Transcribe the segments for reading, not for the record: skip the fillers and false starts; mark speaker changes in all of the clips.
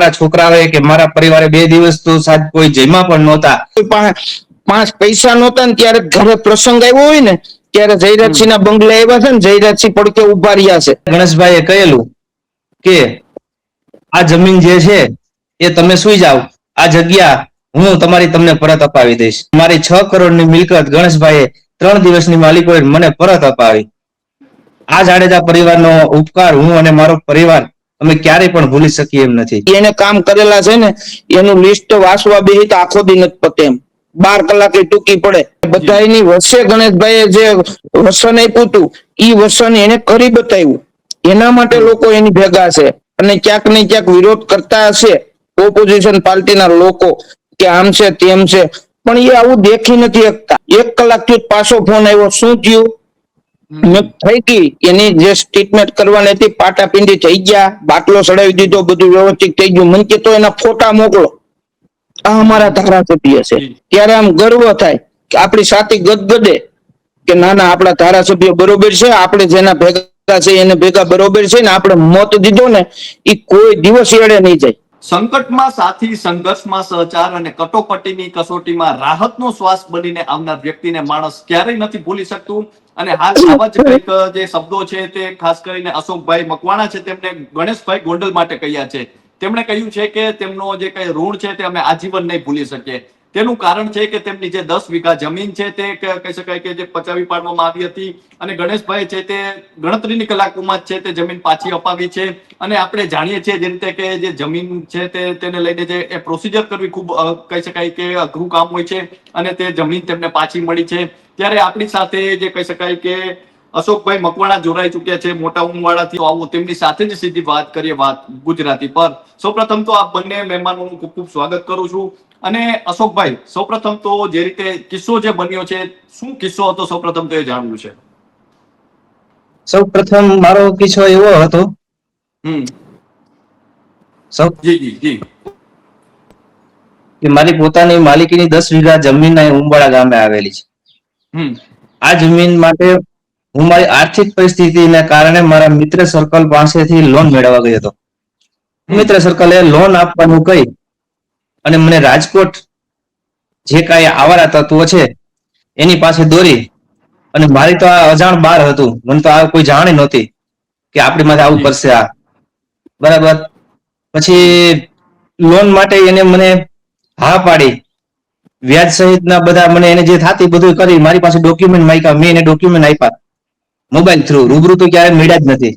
Speaker 1: મારા છોકરાએ કે મારા પરિવારે 2 દિવસ તો સાહેબ કોઈ જમ્યા પણ નહોતા.
Speaker 2: 5 પૈસા નહોતા ને ત્યારે ઘરે પ્રસંગ આવ્યો હોય ને ત્યારે જયરાજસિંહ ના બંગલે આવ્યા છે ને જયરાજસિંહ પડકે ઉભા રહ્યા છે.
Speaker 1: ગણેશભાઈએ કહેલું કે આ જમીન જે છે એ તમે સુઈ જાઓ, આ જગ્યા હું તમને પરત અપાવી દઈશ. મારી 6 કરોડની મિલકત ગણેશભાઈએ 3 દિવસની માલિકોએ મને પરત અપાવી. આ જાડેજા પરિવારનો ઉપકાર હું અને મારો પરિવાર અમે ક્યારેય પણ ભૂલી શકીએ એમ નથી.
Speaker 2: એને કામ કરેલા છે ને એનું લિસ્ટ વાંચવા બેહી તો આખો દી નથી પતે એમ. 12 કલાકે ટૂંકી પડે. બધાની વચ્ચે ગણેશભાઈએ જે વસન આપ્યું હતું ઈ વસન એને કરી બતાવ્યું. એના માટે લોકો એની ભેગા છે અને ક્યાંક ને ક્યાંક વિરોધ કરતા હશે ઓપોઝિશન પાર્ટીના લોકો કે આમ છે તેમ છે, પણ એ આવું દેખી નથી શકતા. 1 કલાકથી પાછો ફોન આવ્યો, શું થયું? થઈ ગઈ એની જે સ્ટેટમેન્ટ કરવાની હતી પાટાપિંડી થઈ ગયા, બાટલો ચડાવી દીધો, બધું વ્યવસ્થિત થઈ ગયું. મને કે તો એના ફોટા મોકલો. આ અમારા ધારાસભ્ય છે. ત્યારે આમ ગર્વ થાય કે આપણી સાથે ગદગદે કે ના ના આપણા ધારાસભ્ય બરોબર છે, આપણે જેના ભેગા છે એને ભેગા બરોબર છે ને આપણે મત દીધો ને એ કોઈ દિવસ એડે નહીં જાય.
Speaker 3: સંકટમાં સાથી, સંઘર્ષમાં સહચાર અને કટોકટીની કસોટીમાં રાહતનો શ્વાસ બનીને આવનાર વ્યક્તિને માણસ ક્યારેય નથી ભૂલી શકતું. અને હાલ આવા જ કંઈક જે શબ્દો છે તે ખાસ કરીને અશોકભાઈ મકવાણા છે તેમને ગણેશભાઈ ગોંડલ માટે કહ્યા છે. તેમણે કહ્યું છે કે તેમનો જે કઈ ઋણ છે તે અમે આજીવન નહીં ભૂલી શકીએ. તેનું કારણ છે કે તેમની જે 10 વીઘા જમીન છે તે કહી શકાય કે જે પચાવી પાડવામાં આવી હતી અને ગણેશભાઈ છે તે ગણતરીની કલાકોમાં જ છે તે જમીન પાછી અપાવી છે. અને આપણે જાણીએ છીએ જે રીતે કે જે જમીન છે તેને લઈને જે પ્રોસિજર કરવી ખૂબ કહી શકાય કે અઘરું કામ હોય છે અને તે જમીન તેમને પાછી મળી છે. ત્યારે આપણી સાથે જે કહી શકાય કે અશોકભાઈ મકવાણા જોડાઈ ચુક્યા છે મોટા ઉમવાડાથી. આવું તેમની સાથે જ સીધી વાત કરીએ, વાત ગુજરાતી પર. સૌપ્રથમ તો આ બંને મહેમાનોનું ખૂબ ખૂબ સ્વાગત કરું છું. અને અશોકભાઈ, સૌપ્રથમ તો જે રીતે કિસ્સો જે બન્યો છે, શું કિસ્સો હતો સૌપ્રથમ તો એ જાણવું છે.
Speaker 1: સૌપ્રથમ મારો કિસ્સો એવો હતો કે મારી પોતાની માલિકીની 10 વીઘા જમીન ઉંબાળા ગામે આવેલી છે. આ જમીન માટે હું મારી આર્થિક પરિસ્થિતિને કારણે મારા મિત્ર સર્કલ પાસેથી લોન મેળવવા ગયો હતો. મિત્ર સર્કલે લોન આપવાનું કહી અને મને રાજકોટ જે કાંઈ આવારા તત્વો છે એની પાસે દોરી અને મારી તો આ અજાણ બહાર હતું, મને તો આ કોઈ જાણે નહોતી કે આપણી માથે આવું કરશે આ. બરાબર. પછી લોન માટે એને મને હા પાડી, વ્યાજ સહિતના બધા મને એને જે થાતી બધું કરી, મારી પાસે ડોક્યુમેન્ટ માંગ્યા, મેં એને ડોક્યુમેન્ટ આપ્યા મોબાઈલ થ્રુ. રૂબરૂ તો ક્યારે મળ્યા જ નથી.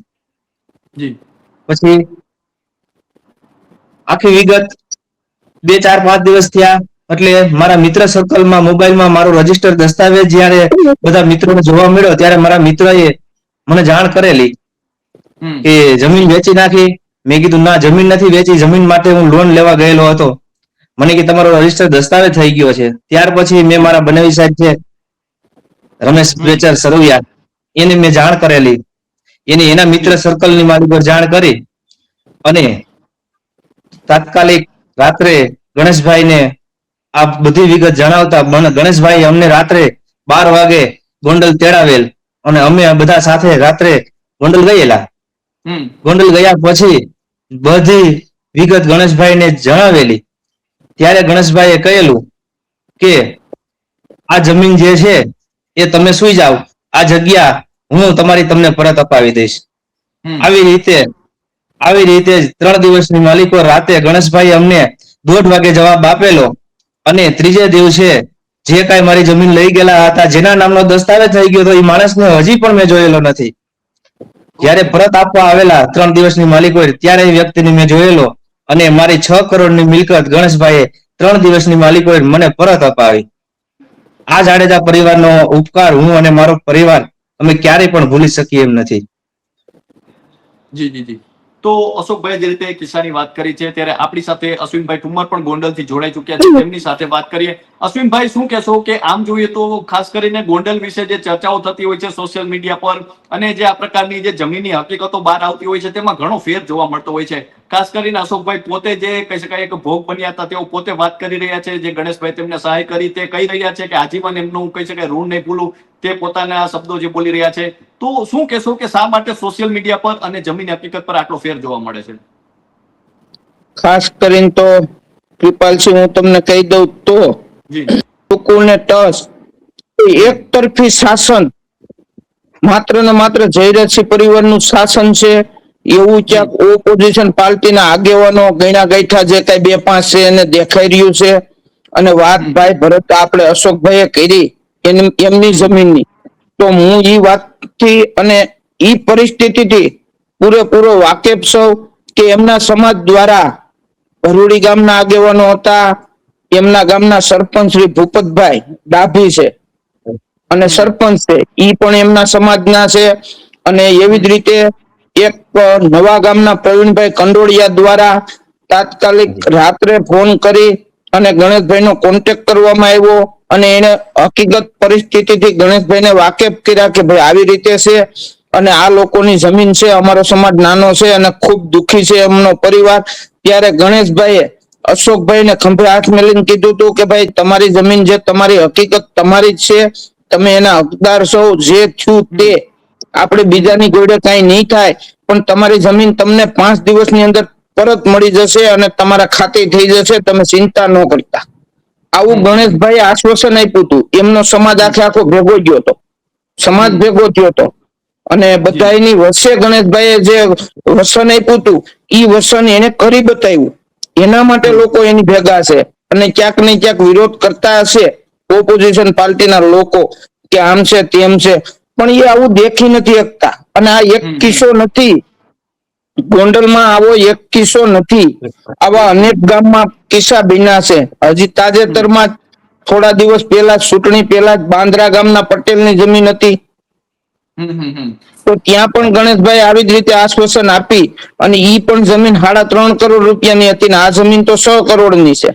Speaker 1: પછી આખી વિગત 2, 4, 5 દિવસ થયા એટલે મારા મિત્ર સર્કલમાં મોબાઈલમાં મારો રજીસ્ટર દસ્તાવેજ જ્યારે બધા મિત્રોને જોવા મળ્યો ત્યારે મારા મિત્રએ મને જાણ કરેલી કે જમીન વેચી નાખી. મેં કીધું ના, જમીન નથી વેચી, જમીન માટે હું લોન લેવા ગયેલો હતો. મને કે તમારો રજીસ્ટર દસ્તાવેજ થઈ ગયો છે. ત્યાર પછી મેં મારા બનાવી સાહેબ છે રમેશ વેચર સરવૈયા એને મેં જાણ કરેલી. એના મિત્ર સર્કલની મારી પર જાણ કરી અને તાત્કાલિક રાત્રે ગણેશભાઈને આ બધી વિગત જણાવતા ગણેશભાઈ અમને રાત્રે 12 વાગે ગોંડલ તેડાવેલ અને અમે બધા સાથે રાત્રે ગોંડલ ગયેલા. ગોંડલ ગયા પછી બધી વિગત ગણેશભાઈને જણાવેલી. ત્યારે ગણેશભાઈએ કહેલું કે આ જમીન જે છે એ તમે સુઈ જાઓ, આ જગ્યા હું તમને પરત અપાવી દઈશ. આવી રીતે 3 દિવસની માલિકો રાતે ગણેશભાઈ અમને 1:30 વાગે જવાબ આપેલો અને ત્રીજે દિવસે જે કાંઈ મારી જમીન લઈ ગયેલા હતા, જેના નામનો દસ્તાવેજ થઈ ગયો હતો, એ માણસને હજી પણ મેં જોયેલો નથી. જ્યારે પરત આપવા આવેલા 3 દિવસની માલિકોએ ત્યારે એ વ્યક્તિને મેં જોયેલો અને મારી 6 કરોડની મિલકત ગણેશભાઈએ 3 દિવસની માલિકોએ મને પરત અપાવી. આ જાડેજા પરિવારનો ઉપકાર હું અને મારો પરિવાર અમે ક્યારેય પણ ભૂલી શકીએ એમ નથી.
Speaker 3: જી. તો અશોકભાઈ જે રીતે કિસ્સાની વાત કરી છે ત્યારે આપણી સાથે અશ્વિનભાઈ ઠુમ્મર પણ ગોંડલથી જોડાઈ ચુક્યા છે, તેમની સાથે વાત કરીએ. અશ્વિનભાઈ, શું કહેશો કે આમ જોઈએ તો ખાસ કરીને ગોંડલ વિશે જે ચર્ચાઓ થતી હોય છે સોશિયલ મીડિયા પર અને જે આ પ્રકારની જે જમીનની હકીકતો બહાર આવતી હોય છે તેમાં ઘણો ફેર જોવા મળતો હોય છે. ખાસ કરીને અશોકભાઈ પોતે જે કહી શકાય કે ભોગ બન્યા હતા તેઓ પોતે વાત કરી રહ્યા છે. જે ગણેશભાઈ તેમને સહાય કરી તે કહી રહ્યા છે કે આજીવન એમનું કહી શકાય ઋણ નહીં ભૂલું, તે પોતાના શબ્દો જે બોલી રહ્યા છે. તો શું કહેશો કે શા માટે સોશિયલ મીડિયા પર અને જમીન હકીકત પર આટલો ફેર જોવા મળે છે?
Speaker 2: ખાસ કરીને તો કૃપાલસિંહ હું તમને કહી દઉં તો
Speaker 3: જી
Speaker 2: ટૂંકુને ટસ એક તરફી શાસન માત્ર ને માત્ર જયરાજસિંહ પરિવારનું શાસન છે એવું ક્યાંક ઓપોઝિશન પાર્ટીના આગેવાનો ગણ્યા ગઈઠા જે કઈ બે પાંચ છે એને દેખાઈ રહ્યું છે. અને વાત ભાઈ ભરત આપણે અશોકભાઈએ કરી એમની જમીનની, તો હું ઈ વાતથી અને ઈ પરિસ્થિતિથી પૂરેપૂરો વાકેફ છું કે એમના સમાજ દ્વારા ભરૂડી ગામના આગેવાનો હતા, એમના ગામના સરપંચ શ્રી ભૂપતભાઈ ડાભી છે અને સરપંચ છે ઈ પણ એમના સમાજના છે. અને એવી જ રીતે એક નવા ગામના પ્રવીણભાઈ કંડોળિયા દ્વારા તાત્કાલિક રાત્રે ફોન કરી અને ગણેશભાઈનો કોન્ટેક્ટ કરવામાં આવ્યો અને એને હકીકત પરિસ્થિતિથી ગણેશભાઈને વાકેફ કર્યા કે ભાઈ આવી રીતે છે અને આ લોકોની જમીન છે, અમારો સમાજ નાનો છે અને ખૂબ દુખી છે એમનો પરિવાર. ત્યારે ગણેશભાઈએ અશોકભાઈને ખંભે હાથ મેલીને કીધું હતું કે ભાઈ તમારી જમીન જે તમારી હકીકત તમારી જ છે, તમે એના હકદાર છો, જે થયું તે આપણે બીજાની ગોળે કઈ નહીં થાય પણ તમારી જમીન તમને 5 દિવસની અંદર પરત મળી જશે અને તમારા ખાતે થઈ જશે, તમે ચિંતા ન કરતા. આવું ગણેશભાઈ આશ્વાસન આપ્યું હતું. એમનો સમાજ આખો ભેગો ગયો હતો, સમાજ ભેગો થયો હતો અને બધાની વચ્ચે ગણેશભાઈએ જે વસન આપ્યું હતું ઈ વસન એને કરી બતાવ્યું. એના માટે લોકો એની ભેગા છે અને ક્યાંક ને ક્યાંક વિરોધ કરતા હશે ઓપોઝિશન પાર્ટીના લોકો કે આમ છે તેમ છે, પણ એ આવું દેખી નથી શકતા. અને આ એક કિસ્સો નથી, ગોંડલમાં આવો એક કિસ્સો નથી, આવા અનેક ગામમાં કિસ્સા બન્યા છે. હજી તાજેતરમાં થોડા દિવસ પહેલા ચૂંટણી પહેલા બાંદ્રા ગામના પટેલની જમીન હતી, તો ત્યાં પણ ગણેશભાઈ આવી જ રીતે આશ્વાસન આપી અને ઈ પણ જમીન 3.5 કરોડ રૂપિયાની હતી ને આ જમીન તો 6 કરોડની છે.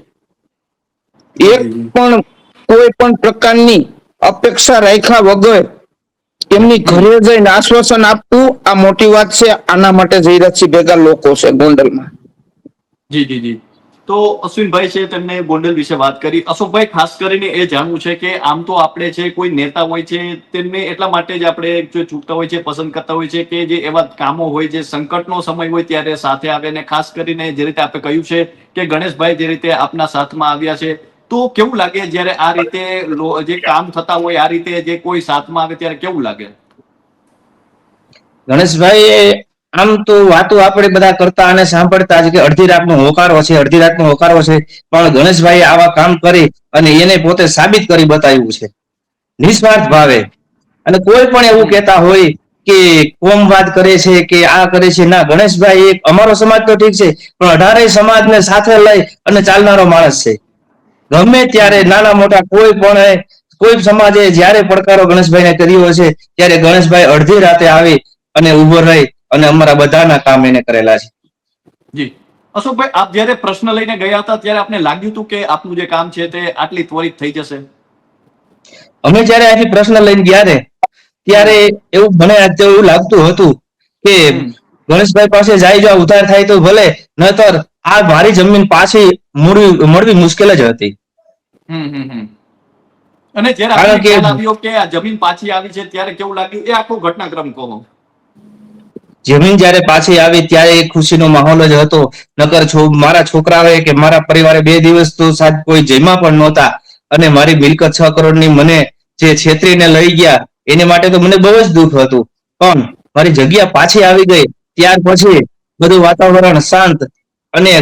Speaker 2: એક પણ કોઈ પણ પ્રકારની અપેક્ષા રાખ્યા વગર એમની ઘરે જઈને આશ્વાસન આપવું આ મોટી વાત છે. આના માટે જયરાજસિંહ ભેગા લોકો છે ગોંડલમાં.
Speaker 3: જી જી જી. તો અશ્વિનભાઈ છે તેમને ગોંડલ વિશે વાત કરી. અશોકભાઈ, ખાસ કરીને એ જાણવું છે કે આમ તો આપણે છે કોઈ નેતા હોય છે તેમને એટલા માટે જ આપણે જો ચૂકતા હોય છે, પસંદ કરતા હોય છે કે જે એવા કામો હોય, જે સંકટનો સમય હોય ત્યારે સાથે આવે. ને ખાસ કરીને જે રીતે આપણે કહ્યું છે કે ગણેશભાઈ જે રીતે આપના સાથમાં આવ્યા છે, તો કેવું લાગે જ્યારે આ રીતે જે કામ થતા હોય, આ રીતે જે કોઈ સાથમાં આવે ત્યારે કેવું લાગે?
Speaker 1: ગણેશભાઈ આમ તો વાતો આપણે બધા કરતા અને સાંભળતા જ કે અડધી રાતનો હોકારો છે, અડધી રાતનો હોકારો છે, પણ ગણેશભાઈ આવા કામ કરી અને એને પોતે સાબિત કરી બતાવ્યું છે નિસ્વાર્થ ભાવે. અને કોઈ પણ એવું કહેતા હોય કે કોમવાદ કરે છે કે આ કરે છે, ના, ગણેશભાઈ એક અમારો સમાજ તો ઠીક છે પણ 18 સમાજને સાથે લઈ અને ચાલનારો માણસ છે. ગમે ત્યારે નાના મોટા કોઈ સમાજે જ્યારે પડકારો ગણેશભાઈને કર્યો છે ત્યારે ગણેશભાઈ અડધી રાતે આવી અને ઉભો રહી અને અમારા બધાના કામ એને કરેલા છે.
Speaker 3: જી અશોકભાઈ, આપ જ્યારે પ્રશ્ન લઈને ગયા હતા ત્યારે આપને લાગ્યું હતું કે આપનું જે કામ છે તે આટલી ત્વરિત થઈ જશે?
Speaker 1: અમે જયારે અહીંથી પ્રશ્ન લઈને ગયા ને ત્યારે એવું મને એવું લાગતું હતું કે ગણેશભાઈ પાસે જાય જો ઉધાર થાય તો ભલે, નહીતર આ મારી જમીન પાછી મળવી મુશ્કેલ જ હતી.
Speaker 3: અને જ્યારે આપને ખ્યાલ આવ્યો કે આ જમીન પાછી આવી છે ત્યારે કેવું લાગ્યું, એ આખો ઘટનાક્રમ કહો.
Speaker 1: જમીન જયારે પાછી આવી ત્યારે એક ખુશીનો માહોલ જ હતો. નકર મારા છોકરાઓએ કે મારા પરિવારે 2 દિવસ તો સાહેબ કોઈ જમ્યા પણ નહોતા અને મારી મિલકત 6 કરોડની મને જે છેતરીને લઈ ગયા એને માટે તો મને બહુ જ દુઃખ હતું. પણ મારી જગ્યા પાછી આવી ગઈ ત્યાર પછી બધું વાતાવરણ શાંત અને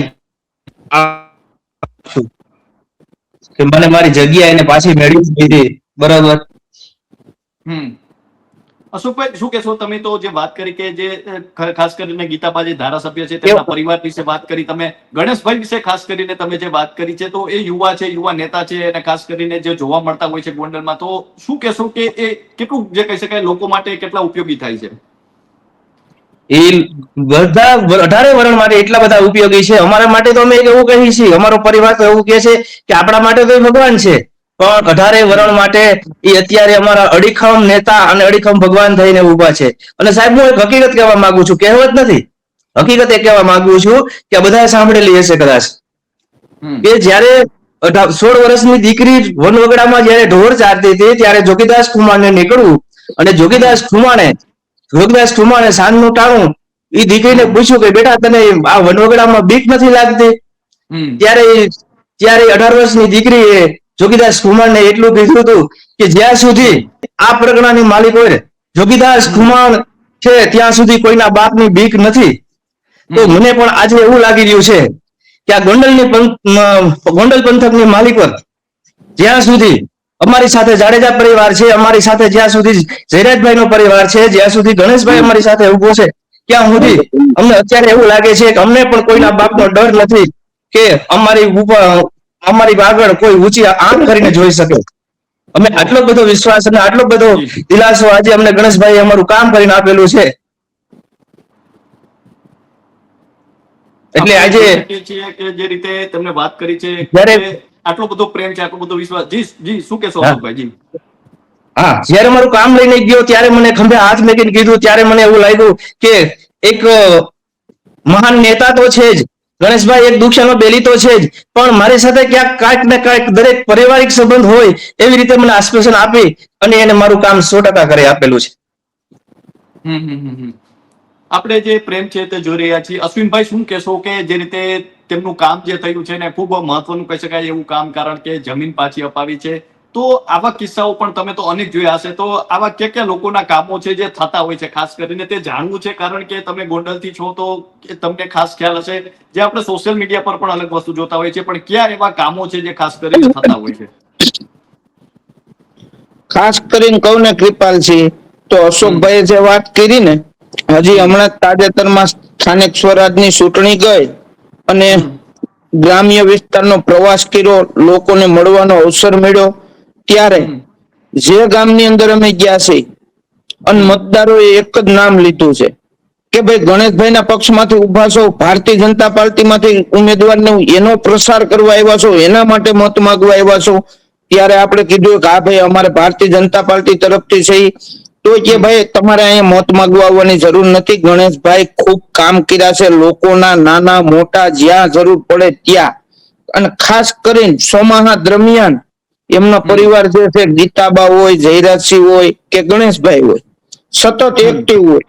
Speaker 1: કે મને મારી જગ્યા એને પાછી મેળવી દીધી. બરાબર.
Speaker 3: અશોકભાઈ, શું કહેશો તમે? તો જે વાત કરી કે જે ખાસ કરીને ગીતાબા જે ધારાસભ્ય છે તેમના પરિવાર વિશે વાત કરી, તમે ગણેશભાઈ વિશે ખાસ કરીને તમે જે વાત કરી છે, તો એ યુવા છે, યુવા નેતા છે અને ખાસ કરીને જે જોવા મળતા હોય છે ગોંડલમાં, તો શું કહેશો કે એ કેટલું જે કહી શકાય લોકો માટે કેટલા ઉપયોગી થાય છે?
Speaker 1: એ બધા 18 વર્ણ માટે એટલા બધા ઉપયોગી છે. અમારા માટે તો અમે એવું કહીએ છીએ, અમારો પરિવાર તો એવું કહે છે કે આપણા માટે તો એ ભગવાન છે, પણ 18 વર્ણ માટે એ અત્યારે અમારા અડીખમ નેતા અને અડીખમ ભગવાન થઈને ઉભા છે. અને સાહેબ, હું એક હકીકત કહેવા માંગુ છું, કહેવત નથી, હકીકત એ કહેવા માંગુ છું કે આ બધા સાંભળેલી હશે કદાચ, કે જ્યારે 16 વર્ષની દીકરી વનવગડામાં જયારે ઢોર ચારતી હતી ત્યારે જોગીદાસ ઠુમાણે નીકળવું અને જોગીદાસ ઠુમાણે સાંજનું ટાણું એ દીકરીને પૂછ્યું કે બેટા તને આ વનવગડામાં બીક નથી લાગતી?
Speaker 3: હમ
Speaker 1: ત્યારે ત્યારે 18 વર્ષની દીકરીએ જોગીદાસ ખુમાણને એટલું કીધું હતું કે જ્યાં સુધી આ પ્રગણાની માલિક હોય જોગીદાસ ખુમાણ છે ત્યાં સુધી કોઈના બાપની બીક નથી. તો મને પણ આજે એવું લાગી રહ્યું છે કે આ ગોંડલ પંથકની માલિકો જ્યાં સુધી અમારી સાથે જાડેજા પરિવાર છે, અમારી સાથે જ્યાં સુધી જયરાજભાઈ નો પરિવાર છે, જ્યાં સુધી ગણેશભાઈ અમારી સાથે ઉભો છે, ત્યાં સુધી અમને અત્યારે એવું લાગે છે કે અમને પણ કોઈના બાપનો ડર નથી કે અમારી આગળ કોઈ ઊંચી આંખ કરીને જોઈ શકે. અમે આટલો બધો વિશ્વાસ અને આટલો બધો દિલાસો આજે અમને ગણેશભાઈ અમારું કામ કરીને આપેલું છે. એટલે આજે
Speaker 3: આપણે જોઈ શકીએ છીએ કે જે રીતે તમને વાત કરી છે
Speaker 1: જ્યારે-
Speaker 3: કે આટલો બધો પ્રેમ છે, આટલો બધો વિશ્વાસ. જી શું કહેશો
Speaker 1: હા.
Speaker 3: અશોકભાઈ? જી
Speaker 1: હા, જયારે મારું કામ લઈને ગયો ત્યારે મને ખંભે હાથ મૂકીને કીધું, ત્યારે મને એવું લાગ્યું કે એક મહાન નેતા તો છે જ, ગણેશભાઈ એક દુખ્યાનો બેલી તો છે જ, પણ મારી સાથે ક્યાંક કાંઈક ને કાંઈક દરેક પારિવારિક સંબંધ હોય એવી રીતે મને આશ્વાસન આપી અને એને મારું કામ 100% કરી આપેલું છે.
Speaker 3: આપણે જે પ્રેમ છે તે જોઈ રહ્યા છીએ. અશ્વિનભાઈ શું કહેશો કે જે રીતે તેમનું કામ જે થયું છે ને ખૂબ મહત્વનું કહી શકાય એવું કામ, કારણ કે જમીન પાછી અપાવી છે. તો આવા કિસ્સાઓ પણ તમે તો અનેક જોયા હશે, તો આવા કયા લોકોના કામો છે જે થતા હોય છે, ખાસ કરીને તે જાણવું છે, કારણ કે તમે ગોંડલથી છો તો તમને ખાસ ખ્યાલ હશે. જે આપણે સોશિયલ મીડિયા પર પણ અલગ વસ્તુ જોતા હોય છે, પણ ક્યાં એવા કામો છે જે ખાસ કરીને થતા હોય છે?
Speaker 2: ખાસ કરીને કહું ને કૃપાલસિંહ, તો અશોકભાઈએ જે વાત કરી ને, હજી હમણાં તાજેતરમાં સ્થાનિક સ્વરાજની ચૂંટણી ગઈ અને ગ્રામ્ય વિસ્તારનો પ્રવાસ કર્યો, લોકોને મળવાનો અવસર મળ્યો, ત્યારે જે ગામની અંદર અમે ગયા છે અને મતદારોએ એક જ નામ લીધું છે કે ભાઈ ગણેશભાઈના પક્ષમાંથી ઉભા છો, ભારતીય જનતા પાર્ટીમાંથી ઉમેદવારને એનો પ્રસાર કરવા આવ્યા છો, એના માટે મત માંગવા આવ્યા છો. ત્યારે આપણે કીધું કે હા ભાઈ અમારે ભારતીય જનતા પાર્ટી તરફથી છે, તો કે ભાઈ તમારે અહીંયા મત માંગવા આવવાની જરૂર નથી. ગણેશભાઈ ખૂબ કામ કર્યા છે લોકોના, નાના મોટા જ્યાં જરૂર પડે ત્યાં. અને ખાસ કરીને ચોમાસા દરમિયાન એમના પરિવાર જે છે, ગીતાબા હોય, જયરાજસિંહ હોય કે ગણેશભાઈ હોય, સતત એક્ટિવ હોય.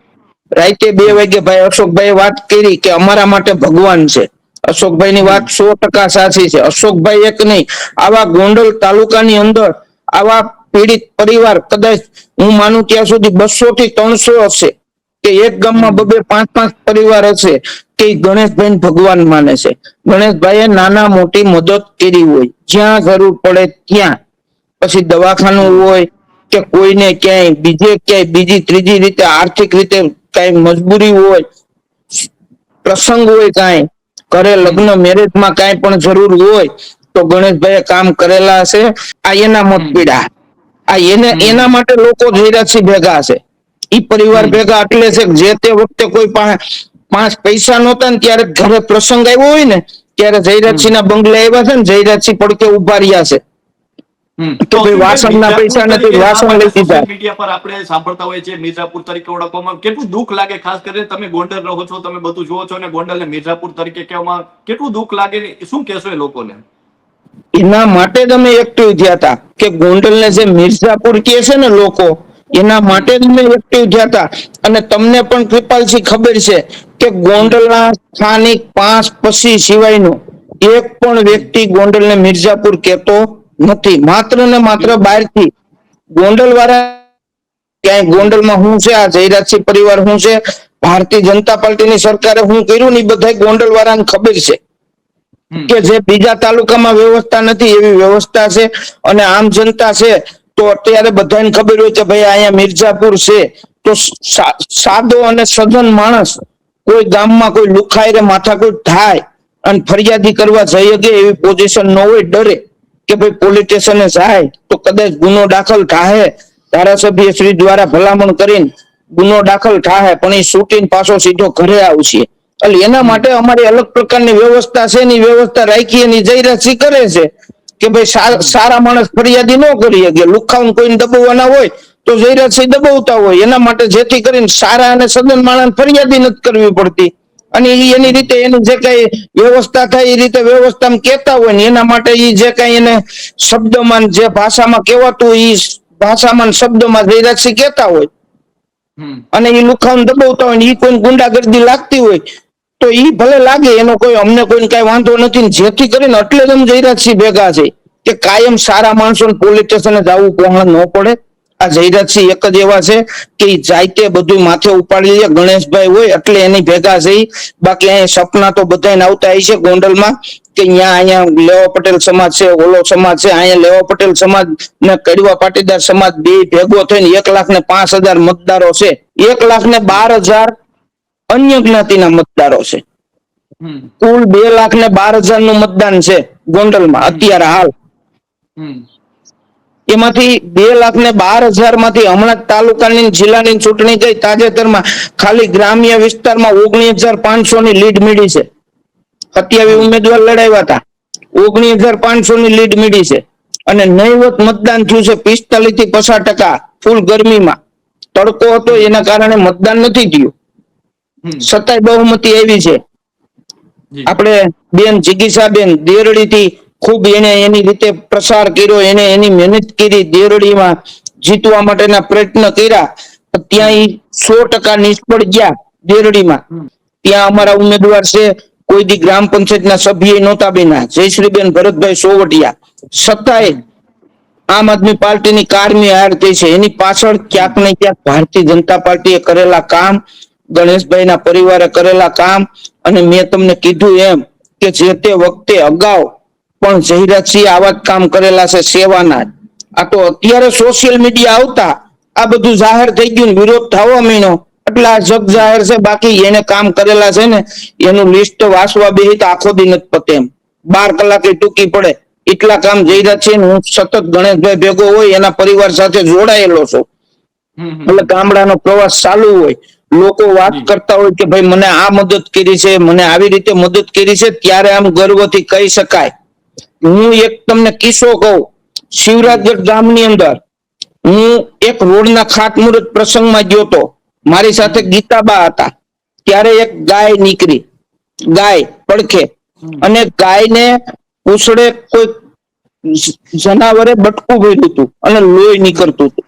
Speaker 2: રાતે 2 વાગે ભાઈ અશોકભાઈ વાત કરી કે અમારા માટે ભગવાન છે. અશોકભાઈ ની વાત 100% સાચી છે. અશોકભાઈ એક નહીં, આવા ગોંડલ તાલુકાની અંદર આવા પીડિત પરિવાર કદાચ હું માનું ત્યાં સુધી 200 થી 300 હશે, કે એક ગામમાં 2-5 પરિવાર હશે કે ગણેશભાઈ ભગવાન માને છે. ગણેશભાઈએ નાના મોટી મદદ કરી હોય જ્યાં જરૂર પડે ત્યાં. પછી દવાખાનું હોય કે કોઈને ક્યાંય બીજી ત્રીજી રીતે આર્થિક રીતે કઈ મજબૂરી હોય, પ્રસંગ હોય, કાંઈ ઘરે લગ્ન મેરેજમાં કાંઈ પણ જરૂર હોય તો ગણેશભાઈએ કામ કરેલા છે. આ એના મત પીડા, આ એના માટે લોકો જયરાજસિંહ ભેગા છે. ઈ પરિવાર ભેગા એટલે છે કે જે તે વખતે કોઈ પાંચ પૈસા નહોતા ને ત્યારે ઘરે પ્રસંગ આવ્યો હોય ને ત્યારે જયરાજસિંહ ના બંગલે આવ્યા છે ને જયરાજસિંહ પડકે ઉભા રહ્યા છે કે ભાઈ વાસણના પૈસા નથી, વાસણ લઈ દીધા.
Speaker 3: સોશિયલ મીડિયા પર આપણે સાંભળતા હોઈએ છીએ મિર્ઝાપુર તરીકે ઓળખવામાં. કેટલું દુઃખ લાગે, ખાસ કરીને તમે ગોંડલ રહો છો, તમે બધું જુઓ છો, અને ગોંડલને મિર્ઝાપુર તરીકે કહેવામાં કેટલું દુઃખ લાગે. શું કહેશો એ લોકોને?
Speaker 2: એના માટે જ અમે એક્ટિવ થયા હતા કે ગોંડલને જે મિર્ઝાપુર કહે છે ને લોકો, એના માટે જ અમે એક્ટિવ થયા હતા. અને તમને પણ કૃપાલસિંહ ખબર છે કે ગોંડલના સ્થાનિક 5 પછી સિવાયનો એક પણ વ્યક્તિ ગોંડલને મિર્ઝાપુર કહેતો નથી. માત્ર ને માત્ર બહારથી ગોંડલ વાળા ક્યાંય ગોંડલમાં શું છે, આ જયરાજસિંહ પરિવાર શું છે, ભારતીય જનતા પાર્ટીની સરકારે શું કર્યું ને એ બધા ગોંડલ વાળાને ખબર છે કે જે બીજા તાલુકામાં વ્યવસ્થા નથી એવી વ્યવસ્થા છે. અને આમ જનતા છે તો અત્યારે બધાને ખબર હોય કે ભાઈ અહીંયા મિર્ઝાપુર છે, તો સાદો અને સજન માણસ કોઈ ગામમાં કોઈ લુખાયરે માથાકૂટ થાય અને ફરિયાદી કરવા જઈ શકે એવી પોઝિશન ન હોય, ડરે કે ભાઈ પોલીસ સ્ટેશને જાય તો કદાચ ગુનો દાખલ થાય, ધારાસભ્ય શ્રી દ્વારા ભલામણ કરીને ગુનો દાખલ થાય, પણ એ શૂટીને પાછો સીધો ઘરે આવશે. એટલે એના માટે અમારી અલગ પ્રકારની વ્યવસ્થા છે, એની વ્યવસ્થા રાખી એની જયરાજસિંહ કરે છે કે ભાઈ સારા માણસ ફરિયાદી ન કરી શકે, લુખાઉન કોઈને દબાવવાના હોય તો જયરાજસિંહ દબાવતા હોય. એના માટે જેથી કરીને સારા અને સદન માણસ ફરિયાદી નથી કરવી પડતી. અને એની રીતે એની જે કઈ વ્યવસ્થા થાય એ રીતે વ્યવસ્થામાં કેતા હોય ને એના માટે એ જે કઈ એને શબ્દમાં જે ભાષામાં કહેવાતું એ ભાષામાં શબ્દોમાં જયરાજસિંહ કહેતા હોય.
Speaker 3: હમ
Speaker 2: અને એ લુખાውን દબાવતા હોય ને એ કોઈ ગુંડાગર્દી લાગતી હોય તો ઈ ભલે લાગે, એનો કોઈ અમને કોઈ કઈ વાંધો નથી ને જેથી કરીને એટલે જ અમે જયરાજસિંહ ભેગા છે કે કાયમ સારા માણસો પોલીસ સ્ટેશને જવું પહોંચ ન પડે. આ જયરાજસિંહ એક જ એવા છે કે ઈ જાતે બધું માથે ઉપાડી લે. ગણેશભાઈ હોય એટલે એની ભેગા છે. બાકી અહીંયા સપના તો બધાને આવતા હોય છે ગોંડલમાં કે અહીંયા લેવા પટેલ સમાજ છે, ઓલો સમાજ છે. અહીંયા લેવા પટેલ સમાજ ને કડવા પાટીદાર સમાજ બે ભેગો થઈને 1,05,000 મતદારો છે. 1,12,000 અન્ય જ્ઞાતિના મતદારો છે.
Speaker 3: હમ
Speaker 2: કુલ 2,12,000 નું મતદાન છે ગોંડલમાં અત્યારે હાલ.
Speaker 3: હમ
Speaker 2: એમાંથી 2,12,000 માંથી હમણાં તાલુકાની જિલ્લાની ચૂંટણી ગઈ તાજેતરમાં ખાલી ગ્રામ્ય વિસ્તારમાં 19,500 ની લીડ મળી છે. 27 ઉમેદવાર લડાવ્યા હતા, 19,500 ની લીડ મળી છે. અને નહીવત મતદાન થયું છે 45 થી 50%. ફૂલ ગરમીમાં તડકો હતો એના કારણે મતદાન નથી થયું, છતાંય બહુમતી આવી છે.
Speaker 3: જી
Speaker 2: આપણે બેન જિગીસાબેન દેરડી થી ખૂબ એને એની રીતે પ્રસાર કર્યો, એને એની મહેનત કરી, દેરડીમાં જીતવા માટેના પ્રયત્ન કર્યા. ત્યાં ઈ 100% નિષ્ફળ ગયા. દેરડીમાં ત્યાં અમારા ઉમેદવાર છે કોઈ દી ગ્રામ પંચાયતના સભ્ય નહોતા બન્યા, જયશ્રીબેન ભરતભાઈ સોવટિયા. છતાંય આમ આદમી પાર્ટીની કારમી હાર થઈ છે. એની પાછળ ક્યાંક ને ક્યાંક ભારતીય જનતા પાર્ટીએ કરેલા કામ, ગણેશભાઈના પરિવારે કરેલા કામ, અને મેં તમને કીધું એમ કે જે તે વખતે અગાઉ પણ જયરાજસિંહ આવા જ કામ કરેલા છે સેવાના. આ તો અત્યારે સોશિયલ મીડિયા આવતા આ બધું જાહેર થઈ ગયું, વિરોધ થવા માંડ્યો એટલે આ જગ જાહેર છે. બાકી એને કામ કરેલા છે ને એનું લિસ્ટ વાંચવા બેહી તો આખો દી નથી પતે એમ. 12 કલાકે ટૂંકી પડે એટલા કામ જયરાજસિંહ. હું સતત ગણેશભાઈ ભેગો હોય એના પરિવાર સાથે જોડાયેલો છું. એટલે ગામડાનો પ્રવાસ ચાલુ હોય, લોકો વાત કરતા હોય કે ભાઈ મને આ મદદ કરી છે, મને આવી રીતે મદદ કરી છે, ત્યારે આમ ગર્વથી કહી શકાય. હું એક તમને કિસ્સો કહું. શિવરાજગઢ ગામની અંદર હું એક રોડના ખાતમુહૂર્ત પ્રસંગમાં ગયો તો. મારી સાથે ગીતાબા હતા. ત્યારે એક ગાય નીકળી, ગાય પડખે, અને ગાયને પૂછડે કોઈ જનાવરે બટકું ભર્યું હતું અને લોહી નીકળતું હતું.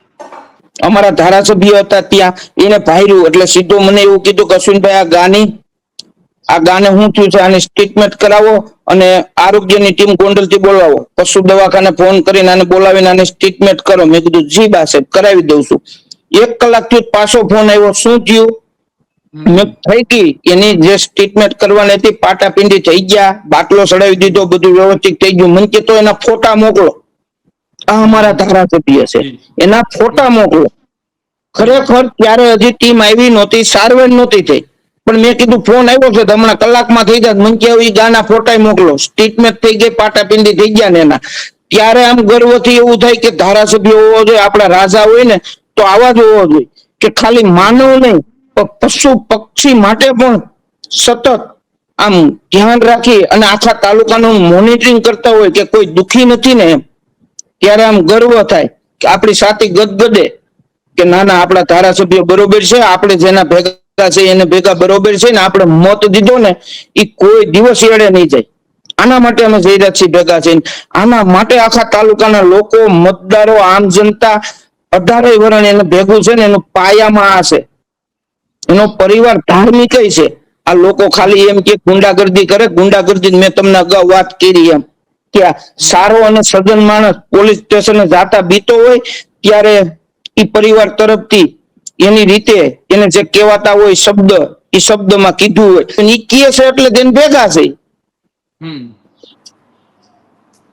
Speaker 2: અમારા ધારાસભ્ય હતા ત્યાં, એને ભાર્યું એટલે સીધો મને એવું કીધું કે અશ્વિનભાઈ આ ગાને શું થયું છે, આની ટ્રીટમેન્ટ કરાવો અને આરોગ્યની ટીમ ગોંડલથી બોલાવો, પશુ દવાખાને ફોન કરીને આને બોલાવીને આની ટ્રીટમેન્ટ કરો. મેં કીધું જી બા સાહેબ કરાવી દઉં છું. 1 કલાક થયું પાછો ફોન આવ્યો, શું થયું? મેં થઈ ગઈ એની જે ટ્રીટમેન્ટ કરવાની હતી, પાટાપિંડી થઈ ગયા, બાટલો ચડાવી દીધો, બધું વ્યવસ્થિત થઈ ગયું. મને કીધું એના ફોટા મોકલો. આ અમારા ધારાસભ્ય છે, એના ફોટા મોકલો. ખરેખર ત્યારે હજી ટીમ આવી નહોતી, સારવાર નહોતી થઈ, પણ મેં કીધું ફોન આવ્યો છે તો હમણાં કલાકમાં થઈ જાય. મને કહે ગાના ફોટા મોકલો. ટ્રીટમેન્ટ થઈ ગઈ, પાટાપિંડી થઈ ગયા ને એના. ત્યારે આમ ગર્વથી એવું થાય કે ધારાસભ્ય હોવો જોઈએ, આપણા રાજા હોય ને તો આવા જ હોવો જોઈએ કે ખાલી માનવ નહીં પણ પશુ પક્ષી માટે પણ સતત આમ ધ્યાન રાખી અને આખા તાલુકાનું મોનિટરિંગ કરતા હોય કે કોઈ દુખી નથી ને એમ. ત્યારે આમ ગર્વ થાય કે આપણી સાથે ગદગદે કે ના ના આપણા ધારાસભ્ય બરોબર છે, આપણે જેના ભેગા છે એને ભેગા બરોબર છે ને આપણે મત દીધો ને એ કોઈ દિવસ એડે નહીં જાય. આના માટે અમે જયરાજસિંહ ભેગા છે. આના માટે આખા તાલુકાના લોકો, મતદારો, આમ જનતા 18 વર્ષ એને ભેગું છે ને એનું પાયામાં આ છે. એનો પરિવાર ધાર્મિક છે. આ લોકો ખાલી એમ કે ગુંડાગર્દી કરે, ગુંડાગર્દી મેં તમને અગાઉ વાત કરી એમ કે સારો અને સજ્જન માણસ પોલીસ સ્ટેશને જાતા બીતો હોય ત્યારે એ પરિવાર તરફથી એની રીતે એને જે કહેવાતા હોય શબ્દ, એ શબ્દમાં કીધું હોય એ કહે છે એટલે તેને ભેગા છે.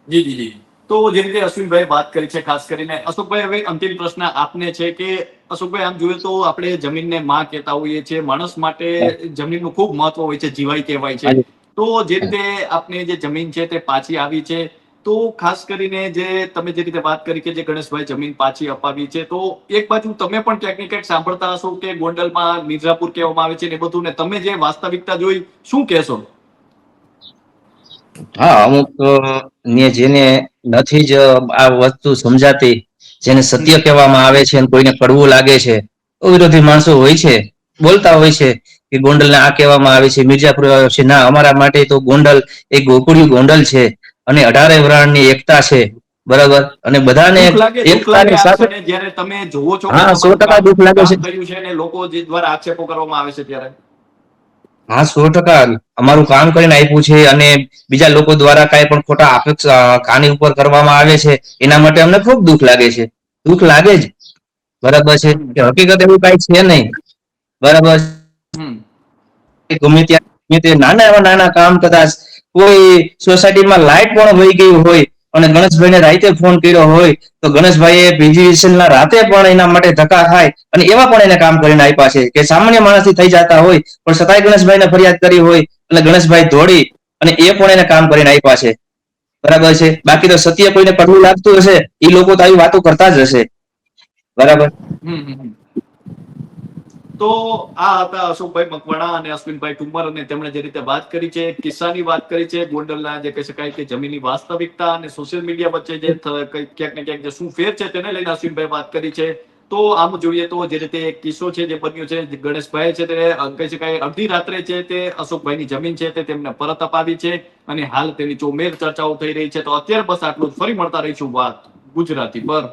Speaker 3: જી જી જી. તો જે રીતે અશ્વિનભાઈ વાત કરી છે, ખાસ કરીને અશોકભાઈ, હવે અંતિમ પ્રશ્ન આપને છે કે અશોકભાઈ, આમ જોઈએ તો આપણે જમીનને માં કહેતા હોઈએ છીએ. માણસ માટે જમીનનું ખૂબ મહત્વ હોય છે, જીવાય કહેવાય છે. તો જે રીતે આપને જે જમીન છે તે પાછી આવી છે, તો ખાસ કરીને જે તમે જે રીતે વાત કરી કે જે ગણેશભાઈ જમીન પાછી અપાવી છે, તો એક બાજુ તમે પણ ક્યાંક ને ક્યાંક સાંભળતા હશો કે ગોંડલમાં મિર્ઝાપુર કહેવામાં આવે છે ને બધું, ને તમે જે વાસ્તવિકતા જોઈ, શું કહેશો?
Speaker 1: હા, અમુક ને જેને નથી જ આ વસ્તુ સમજાતી, જેને સત્ય કહેવામાં આવે છે અને કોઈને કડવું લાગે છે, વિરોધી માણસો હોય છે, બોલતા હોય છે કે ગોંડલને આ કહેવામાં આવે છે, મિર્ઝાપુર આવે છે. ના, અમારા માટે તો ગોંડલ એક ગોકુળિયું ગોંડલ છે અને 18 વરાણની એકતા છે. બરાબર, અને બધાને
Speaker 3: દુઃખ લાગે
Speaker 1: એકતાની
Speaker 3: આ
Speaker 1: સાથે,
Speaker 3: ક્ષણે જ્યારે તમે જુઓ છો
Speaker 1: હા,
Speaker 3: કે
Speaker 1: 100% દુઃખ લાગે છે.
Speaker 3: કામ કર્યું છે અને લોકો જે દ્વારા આક્ષેપો કરવામાં આવે છે ત્યારે?
Speaker 1: હા, 100% અમારું કામ કરીને આપ્યું છે, અને બીજા લોકો દ્વારા કાંઈ પણ ખોટા આની ઉપર કરવામાં આવે છે, એના માટે અમને ખૂબ દુઃખ લાગે છે. દુઃખ લાગે જ, બરાબર છે, કે હકીકત એવું કાંઈ છે નહીં. બરાબર
Speaker 3: હમ
Speaker 1: છે, ગમે ત્યાં ગમે તે નાના એવા નાના કામ, કદાચ કોઈ સોસાયટીમાં લાઈટ પણ વહી ગઈ હોય અને ગણેશભાઈને રાતે ફોન કર્યો હોય, તો ગણેશભાઈએ PGVSL ના રાતે પણ એના માટે ધક્કા ખાય અને એવા પણ એને કામ કરીને આપ્યા છે, કે સામાન્ય માણસથી થઈ જતા હોય પણ છતાંય ગણેશભાઈને ફરિયાદ કરી હોય એટલે ગણેશભાઈ દોડી અને એ પણ એને કામ કરીને આપ્યા છે. બરાબર છે. બાકી તો સત્ય કોઈને કડવું લાગતું હશે, એ લોકો તો આવી વાતો કરતા જ હશે. બરાબર.
Speaker 3: હમ હમ હમ. તો આ હતા અશોકભાઈ મકવાણા અને અશ્વિનભાઈ ઠુમ્મર, અને તેમણે જે રીતે વાત કરી છે, કિસ્સાની વાત કરી છે, ગોંડલના જે કહી શકાય કે જમીનની વાસ્તવિકતા અને સોશિયલ મીડિયા વચ્ચે જે ક્યાંક ને ક્યાંક જે શું ફેર છે તેને લઈને અશ્વિનભાઈ વાત કરી છે. તો આમ જોઈએ તો જે રીતે એક કિસ્સો છે જે બન્યો છે, ગણેશભાઈ છે તે કહી શકાય અડધી રાત્રે છે તે અશોકભાઈની જમીન છે તે તેમને પરત અપાવી છે, અને હાલ તેની ચોમેર ચર્ચાઓ થઈ રહી છે. તો અત્યારે બસ આટલું જ. ફરી મળતા રહીશું વાત ગુજરાતી પર.